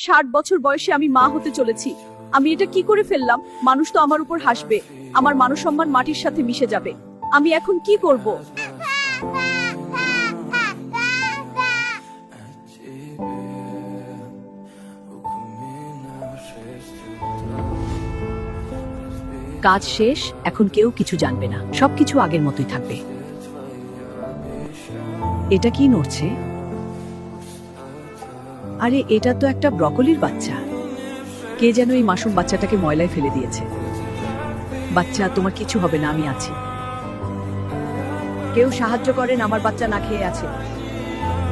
60 বছর বয়সে আমি মা হতে চলেছি। আমি এটা কি করে ফেললাম? মানুষ তো আমার উপর হাসবে, আমার মানসম্মান মাটির সাথে মিশে যাবে। আমি এখন কি করব? কাজ শেষ, এখন কেউ কিছু জানবে না, সবকিছু আগের মতোই থাকবে। এটা কি নড়ছে? আরে এটা তো একটা ব্রকলির বাচ্চা। কে যেন এই মাসুম বাচ্চাটাকে ময়লায় ফেলে দিয়েছে। বাচ্চা, তোমার কিছু হবে না, আমি আছি। কেউ সাহায্য করেন, আমার বাচ্চা না খেয়ে আছে।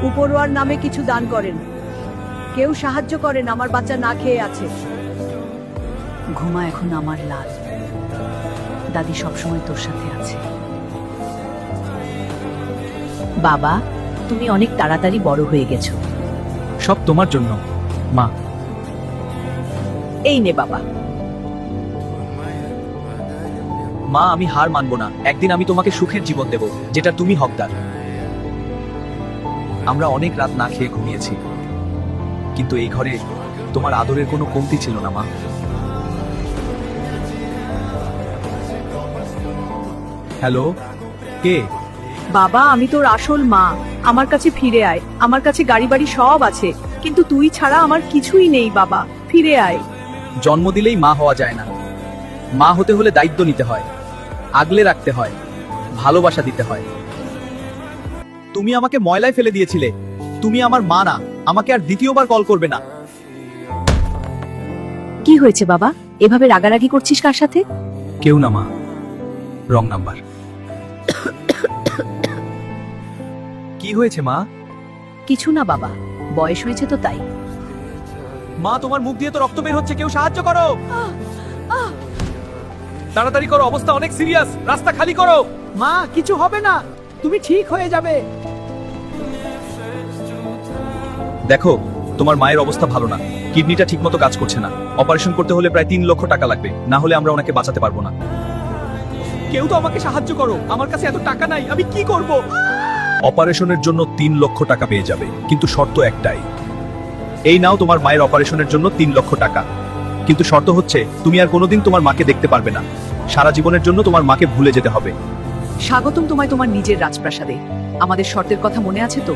উপরওয়ার নামে কিছু দান করেন। কেউ সাহায্য করেন, আমার বাচ্চা না খেয়ে আছে। ঘুমা এখন আমার লাল। দাদি সবসময় তোর সাথে আছে। বাবা, তুমি অনেক তাড়াতাড়ি বড় হয়ে গেছো। সব তোমার জন্য মা। এই নে বাবা। মা, আমি হার মানবো না। একদিন আমি তোমাকে সুখের জীবন দেব, যেটা তুমি হকদার। আমরা অনেক রাত না খেয়ে ঘুমিয়েছি, কিন্তু এই ঘরে তোমার আদরের কোনো কমতি ছিল না মা। হ্যালো, কে? বাবা, আমি তোর আসল মা। আমার কাছে ফিরে আয়। আমার কাছে গাড়ি বাড়ি সব আছে, কিন্তু তুই ছাড়া আমার কিছুই নেই। বাবা, ফিরে আয়। জন্ম দিলেই মা হওয়া যায় না। মা হতে হলে দায়িত্ব নিতে হয়, আগলে রাখতে হয়, ভালোবাসা দিতে হয়। তুমি আমাকে ময়লায় ফেলে দিয়েছিলে। তুমি আমার মা না। আমাকে আর দ্বিতীয়বার কল করবে না। কি হয়েছে বাবা? এভাবে রাগারাগি করছিস কার সাথে? কেউ না মা, রং নাম্বার। কি হয়েছে মা? কিছু না বাবা, বয়স হয়েছে তো তাই। মা, তোমার মুখ দিয়ে তো রক্ত বের হচ্ছে, কেউ সাহায্য করো। তাড়াতাড়ি করো, অবস্থা অনেক সিরিয়াস। রাস্তা খালি করো। মা, কিছু হবে না, তুমি ঠিক হয়ে যাবে। দেখো, তোমার মায়ের অবস্থা ভালো না। কিডনিটা ঠিকমতো কাজ করছে না। অপারেশন করতে হলে প্রায় 3 লক্ষ টাকা লাগবে, না হলে আমরা ওনাকে বাঁচাতে পারবো না। কেউ তো আমাকে সাহায্য করো, আমার কাছে এত টাকা নাই, আমি কি করব? অপারেশনের জন্য 3 লক্ষ টাকা পেয়ে যাবে, কিন্তু শর্ত একটাই। এই নাও তোমার মায়ের অপারেশনের জন্য 3 লক্ষ টাকা, কিন্তু শর্ত হচ্ছে তুমি আর কোনোদিন তোমার মাকে দেখতে পারবে না। সারা জীবনের জন্য তোমার মাকে ভুলে যেতে হবে। স্বাগতম তোমায় তোমার নিজের রাজপ্রাসাদে। আমাদের শর্তের কথা মনে আছে তো?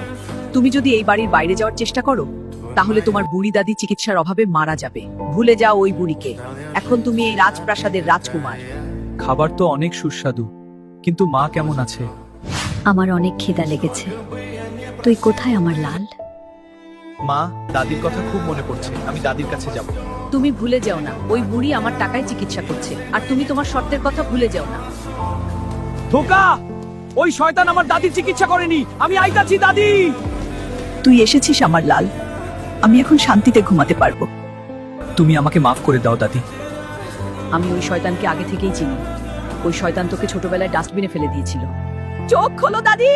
তুমি যদি এই বাড়ির বাইরে যাওয়ার চেষ্টা করো, তাহলে তোমার বুড়ি দাদি চিকিৎসার অভাবে মারা যাবে। ভুলে যাও ওই বুড়িকে। এখন তুমি এই রাজপ্রাসাদের রাজকুমার। খাবার তো অনেক সুস্বাদু, কিন্তু মা কেমন আছে? আমার অনেক খিদা লেগেছে। তুই কোথায় আমার লাল? মা, দাদির কথা খুব মনে পড়ছে। আমি দাদির কাছে যাব। তুমি ভুলে যাও না, ওই বুড়ি আমার টাকায় চিকিৎসা করছে, আর তুমি তোমার শর্তের কথা ভুলে যাও না। ধোকা! ওই শয়তান আমার দাদির চিকিৎসা করেনি। আমি আইতাছি দাদি। তুই এসেছিস আমার লাল, আমি এখন শান্তিতে ঘুমাতে পারবো। তুমি আমাকে মাফ করে দাও দাদি। আমি ওই শয়তানকে আগে থেকেই চিনি। ওই শয়তান তোকে ছোটবেলায় ডাস্টবিনে ফেলে দিয়েছিল। চোখ খোলো দাদি,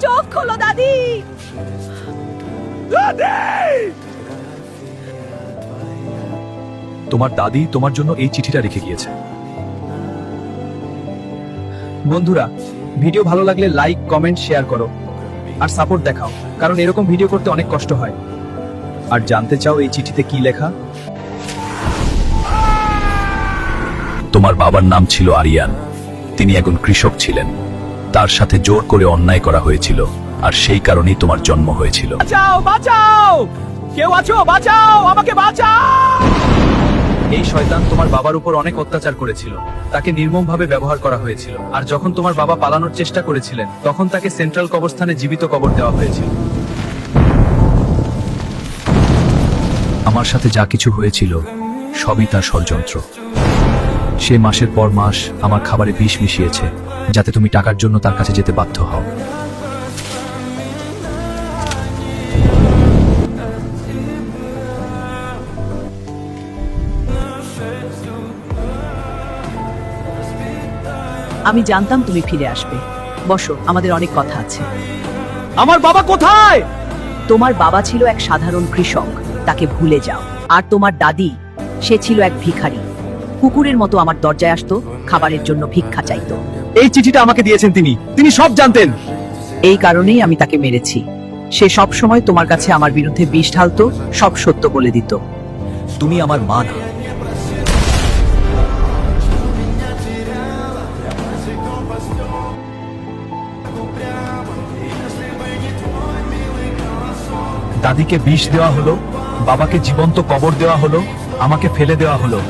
চোখ খোলো দাদি। তোমার দাদি তোমার জন্য এই চিঠিটা রেখে গিয়েছে। বন্ধুরা, ভিডিও ভালো লাগলে লাইক, কমেন্ট, শেয়ার করো আর সাপোর্ট দেখাও, কারণ এরকম ভিডিও করতে অনেক কষ্ট হয়। আর জানতে চাও এই চিঠিতে কি লেখা? তোমার বাবার নাম ছিল আরিয়ান। তিনি একজন কৃষক ছিলেন। তার সাথে জোর করে অন্যায় করা হয়েছিল, আর সেই কারণেই তোমার জন্ম হয়েছিল। বাঁচাও, বাঁচাও! কেউ আছো? বাঁচাও, আমাকে বাঁচাও! এই শয়তান তোমার বাবার উপর অনেক অত্যাচার করেছিল। তাকে নির্মমভাবে ব্যবহার করা হয়েছিল, আর যখন তোমার বাবা পালানোর চেষ্টা করেছিলেন, তখন তাকে সেন্ট্রাল কবরস্থানে জীবিত কবর দেওয়া হয়েছিল। আমার সাথে যা কিছু হয়েছিল সবই তার ষড়যন্ত্র। সে মাসের পর মাস আমার খাবারে বিষ মিশিয়েছে, যাতে তুমি টাকার জন্য তার কাছে যেতে বাধ্য হও। আমি জানতাম তুমি ফিরে আসবে। বসো, আমাদের অনেক কথা আছে। আমার বাবা কোথায়? তোমার বাবা ছিল এক সাধারণ কৃষক, তাকে ভুলে যাও। আর তোমার দাদি, সে ছিল এক ভিখারি। কুকুরের মতো আমার দরজায় আসতো, খাবারের জন্য ভিক্ষা চাইতো। এই চিঠিটা আমাকে দিয়েছেন তিনি। তিনি সব জানতেন। এই কারণেই আমি তাকে মেরেছি। সে সব সময় তোমার কাছে আমার বিরুদ্ধে বিষ ঢালতো, সব সত্য বলে দিত। তুমি আমার মা না। দাদিকে বিষ দেওয়া হলো, বাবাকে জীবন্ত কবর দেওয়া হলো, আমাকে ফেলে দেওয়া হলো,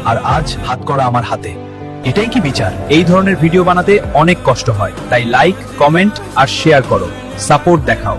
আর আজ হাত করা আমার হাতে। এটাই কি বিচার? এই ধরনের ভিডিও বানাতে অনেক কষ্ট হয়, তাই লাইক, কমেন্ট আর শেয়ার করো, সাপোর্ট দেখাও।